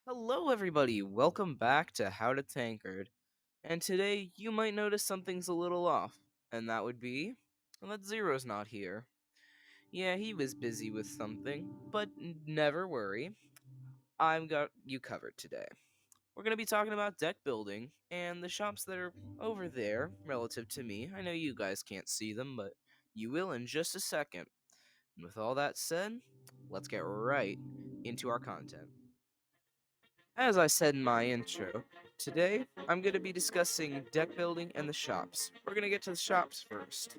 Hello, everybody. Welcome back to How to Tankard. And today you might notice something's a little off, and that would be that Zero's not here. Yeah, he was busy with something, but never worry. I've got you covered today. We're going to be talking about deck building and the shops that are over there relative to me. I know you guys can't see them, but you will in just a second. And with all that said, let's get right into our content. As I said in my intro, today I'm going to be discussing deck building and the shops. We're going to get to the shops first.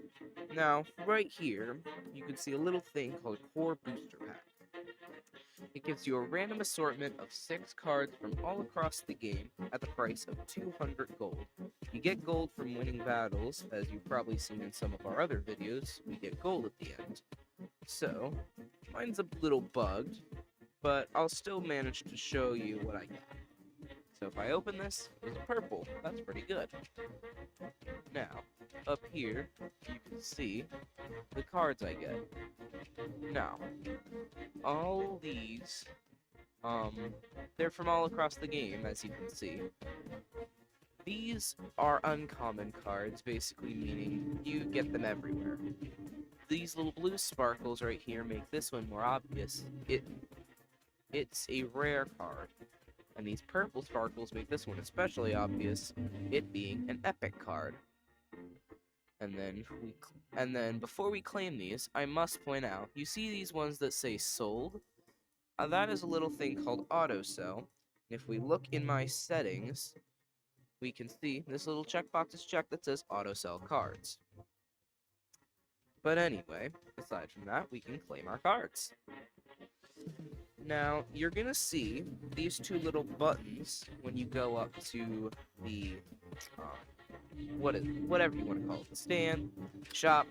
Now, right here, you can see a little thing called Core Booster Pack. It gives you a random assortment of 6 cards from all across the game at the price of 200 gold. You get gold from winning battles, as you've probably seen in some of our other videos, we get gold at the end. So, mine's a little bugged, but I'll still manage to show you what I got. So if I open this, it's purple. That's pretty good. Now, up here, you can see the cards I get. Now, all these, they're from all across the game, as you can see. These are uncommon cards, basically meaning you get them everywhere. These little blue sparkles right here make this one more obvious. It's a rare card. And these purple sparkles make this one especially obvious, it being an epic card. And then before we claim these, I must point out, you see these ones that say sold? That is a little thing called auto sell. If we look in my settings, we can see this little checkbox is checked that says auto sell cards. But anyway, aside from that, we can claim our cards. Now, you're gonna see these two little buttons when you go up to the, whatever you want to call it, the stand, shop,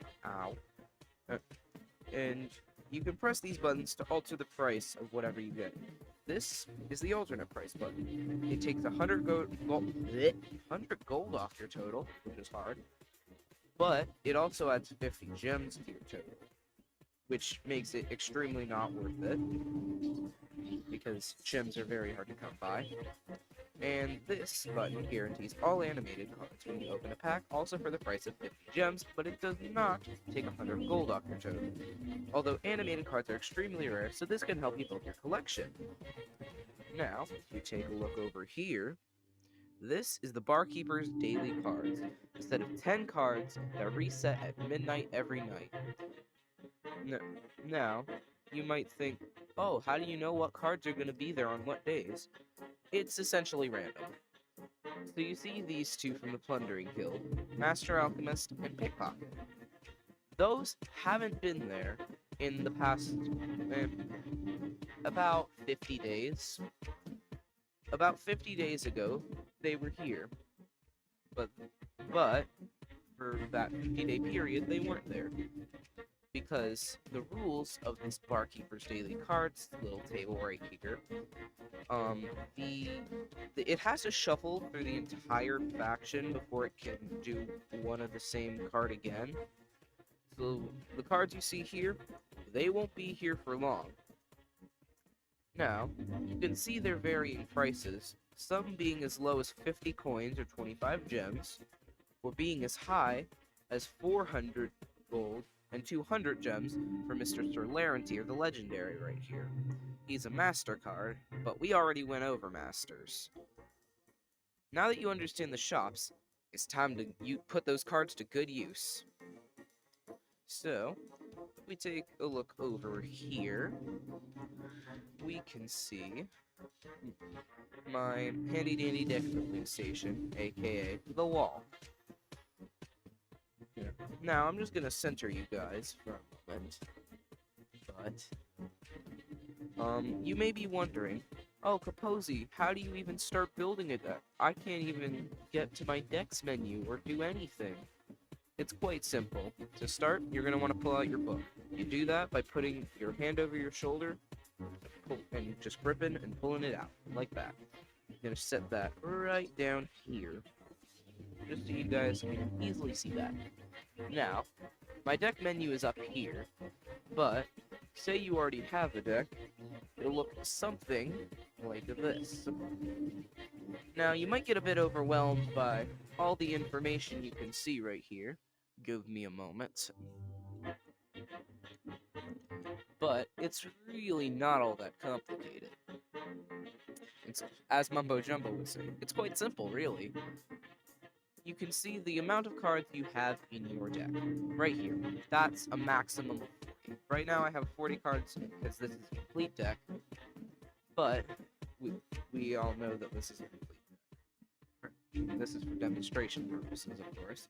and you can press these buttons to alter the price of whatever you get. This is the alternate price button. It takes 100 gold off your total, which is hard, but it also adds 50 gems to your total, which makes it extremely not worth it, because gems are very hard to come by. And this button guarantees all animated cards when you open a pack, also for the price of 50 gems, but it does not take 100 gold off your total. Although animated cards are extremely rare, so this can help you build your collection. Now, if you take a look over here, this is the Barkeeper's Daily Cards, a set of 10 cards that reset at midnight every night. Now, you might think, oh, how do you know what cards are going to be there on what days? It's essentially random. So you see these two from the Plundering Guild, Master Alchemist and Pickpocket. Those haven't been there in the past about 50 days. About 50 days ago, they were here. But for that 50-day period, they weren't there. Because the rules of this Barkeeper's Daily Cards little table right here, it has to shuffle through the entire faction before it can do one of the same card again. So the cards you see here, they won't be here for long. Now, you can see their varying prices, some being as low as 50 coins or 25 gems, or being as high as 400 gold and 200 gems for Mr. Sir Larenty, or the Legendary right here. He's a Master card, but we already went over Masters. Now that you understand the shops, it's time to put those cards to good use. So, if we take a look over here, we can see my handy-dandy deck building station, aka the wall. Now, I'm just gonna center you guys for a moment, but, you may be wondering, oh, Kaposi, how do you even start building a deck? I can't even get to my decks menu or do anything. It's quite simple. To start, you're gonna want to pull out your book. You do that by putting your hand over your shoulder, and just gripping and pulling it out, like that. gonna set that right down here, just so you guys can easily see that. Now, my deck menu is up here, but say you already have a deck, it'll look something like this. Now, you might get a bit overwhelmed by all the information you can see right here. Give me a moment. But it's really not all that complicated. It's, as Mumbo Jumbo would say, it's quite simple, really. You can see the amount of cards you have in your deck, right here. That's a maximum of 40. Right now I have 40 cards because this is a complete deck, but we all know that this is a complete deck. This is for demonstration purposes, of course.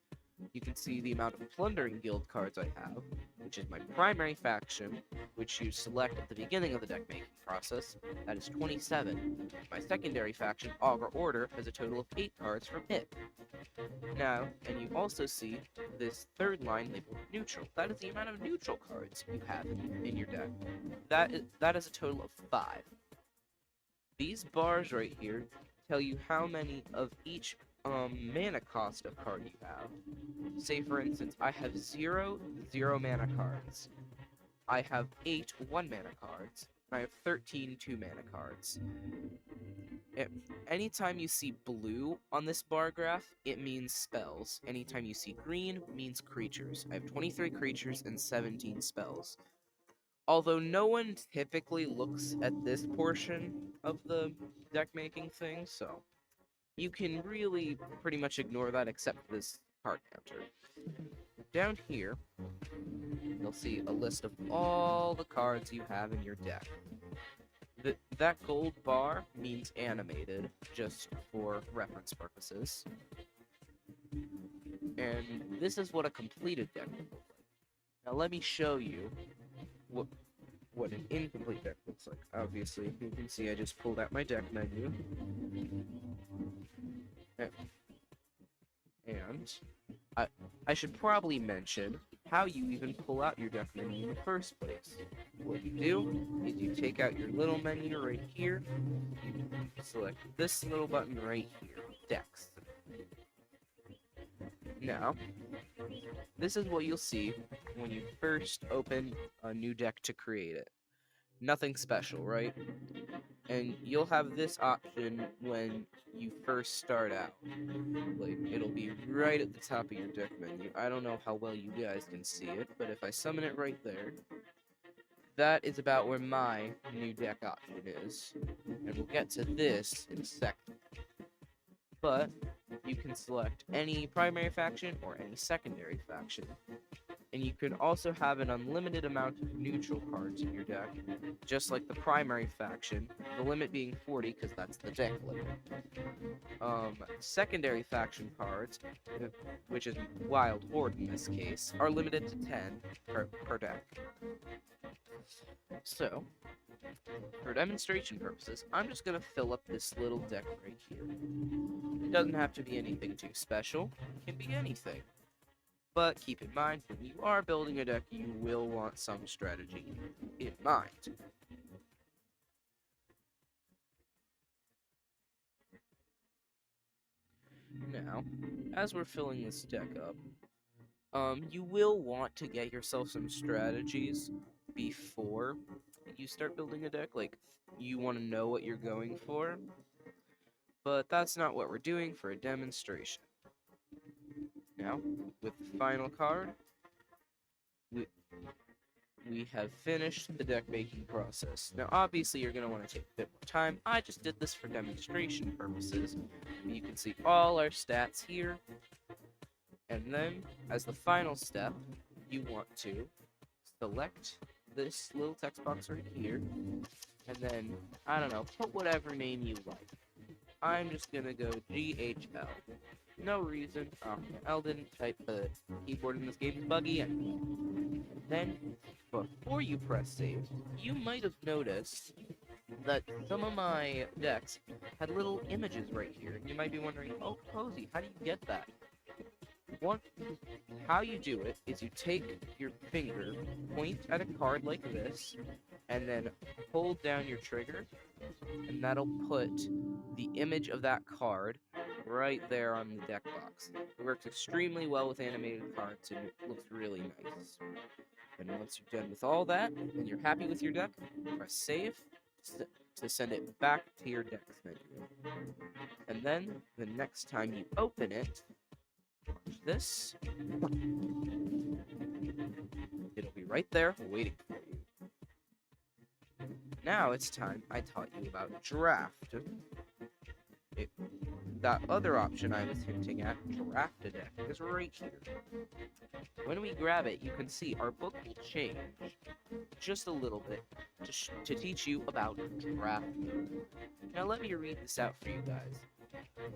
You can see the amount of Plundering Guild cards I have, which is my primary faction, which you select at the beginning of the deck making process. That is 27. My secondary faction, Augur Order, has a total of 8 cards from it. Now, and you also see this third line labeled neutral. That is the amount of neutral cards you have in your deck. That is a total of 5. These bars right here tell you how many of each mana cost of card you have. Say, for instance, I have 0 mana cards. I have 8 1-mana cards. I have 13 2-mana cards. Anytime you see blue on this bar graph, it means spells. Anytime you see green, means creatures. I have 23 creatures and 17 spells. Although no one typically looks at this portion of the deck making thing, so you can really pretty much ignore that except for this card counter. Down here, you'll see a list of all the cards you have in your deck. That gold bar means animated, just for reference purposes. And this is what a completed deck would look like. Now let me show you what an incomplete deck looks like. Obviously, you can see I just pulled out my deck menu. And I should probably mention how you even pull out your deck menu in the first place. What you do is you take out your little menu right here, you select this little button right here, Decks. Now, this is what you'll see when you first open a new deck to create it. Nothing special, right? And you'll have this option when you first start out. Like, it'll be right at the top of your deck menu. I don't know how well you guys can see it, but if I summon it right there, that is about where my new deck option is. And we'll get to this in a second. But you can select any primary faction or any secondary faction. And you can also have an unlimited amount of neutral cards in your deck, just like the primary faction, the limit being 40 because that's the deck limit. Secondary faction cards, which is Wild Horde in this case, are limited to 10 per deck. So, for demonstration purposes, I'm just going to fill up this little deck right here. It doesn't have to be anything too special, it can be anything. But keep in mind, when you are building a deck, you will want some strategy in mind. Now, as we're filling this deck up, you will want to get yourself some strategies before you start building a deck. Like, you want to know what you're going for, but that's not what we're doing for a demonstration. Now, with the final card, we have finished the deck making process. Now, obviously, you're going to want to take a bit more time. I just did this for demonstration purposes. You can see all our stats here. And then, as the final step, you want to select this little text box right here. And then, I don't know, put whatever name you like. I'm just going to go GHL. No reason. L didn't type the keyboard in this game is buggy anyway. Then, before you press save, you might have noticed that some of my decks had little images right here. You might be wondering, oh, Cozy, how do you get that? One, how you do it is you take your finger, point at a card like this, and then hold down your trigger, and that'll put the image of that card right there on the deck box. It works extremely well with animated cards, and it looks really nice. And once you're done with all that, and you're happy with your deck, press save to send it back to your decks menu. And then, the next time you open it, watch this. It'll be right there, waiting for you. Now it's time I taught you about draft. That other option I was hinting at, draft a deck, is right here. When we grab it, you can see our book will change just a little bit to teach you about draft mode. Now let me read this out for you guys.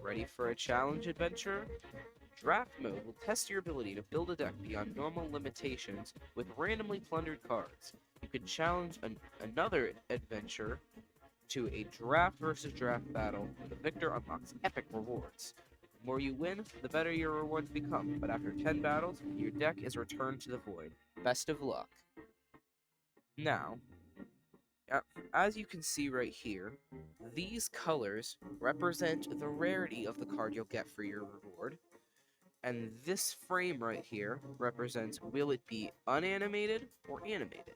Ready for a challenge, adventurer? Draft mode will test your ability to build a deck beyond normal limitations with randomly plundered cards. You can challenge another adventurer to a draft versus draft battle, where the victor unlocks epic rewards. The more you win, the better your rewards become, but after 10 battles, your deck is returned to the void. Best of luck. Now, as you can see right here, these colors represent the rarity of the card you'll get for your reward, and this frame right here represents will it be unanimated or animated.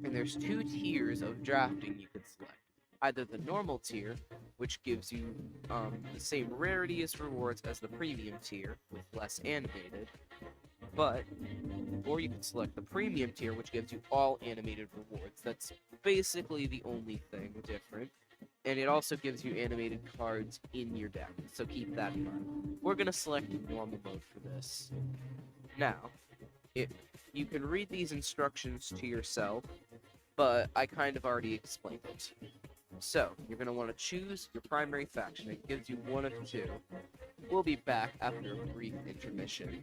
And there's two tiers of drafting you can select. Either the normal tier, which gives you the same rarity as rewards as the premium tier, with less animated, or you can select the premium tier, which gives you all animated rewards. That's basically the only thing different. And it also gives you animated cards in your deck, so keep that in mind. We're going to select normal mode for this. Now, you can read these instructions to yourself, but I kind of already explained it. So, you're going to want to choose your primary faction. It gives you one of two. We'll be back after a brief intermission.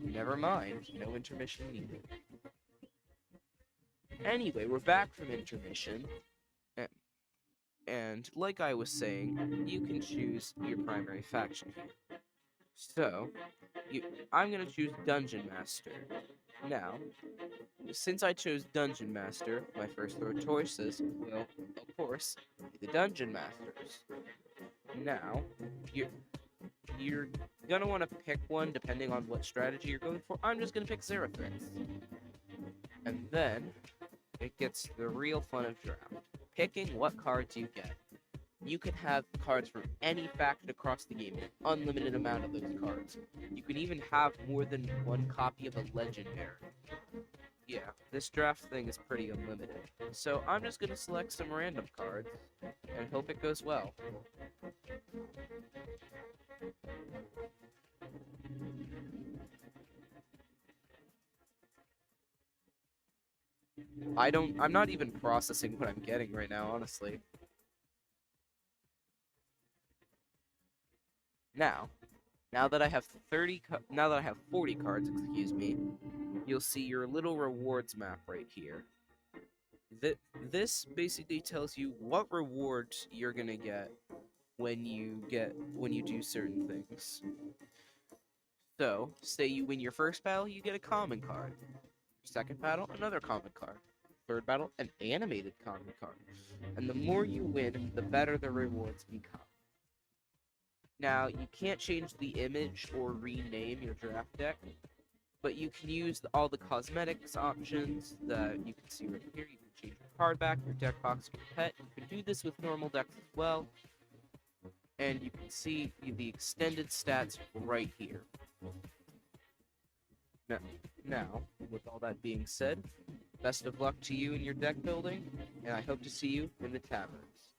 Never mind, no intermission needed. Anyway, we're back from intermission, and like I was saying, you can choose your primary faction here. So, I'm going to choose Dungeon Master. Now, since I chose Dungeon Master, my first three choices will, of course, be the Dungeon Masters. Now, you're going to want to pick one depending on what strategy you're going for. I'm just going to pick Zerathrin's. And then, it gets the real fun of draft. Picking what cards you get. You can have cards from any faction across the game, an unlimited amount of those cards. You can even have more than one copy of a legendary. Yeah, this draft thing is pretty unlimited. So I'm just gonna select some random cards and hope it goes well. I'm not even processing what I'm getting right now, honestly. Now that I have 40 cards, excuse me, you'll see your little rewards map right here. This basically tells you what rewards you're gonna get when you do certain things. So, say you win your first battle, you get a common card. Second battle, another common card. Third battle, an animated common card. And the more you win, the better the rewards become. Now, you can't change the image or rename your draft deck, but you can use all the cosmetics options that you can see right here. You can change your card back, your deck box, your pet. You can do this with normal decks as well. And you can see the extended stats right here. Now, with all that being said, best of luck to you in your deck building, and I hope to see you in the taverns.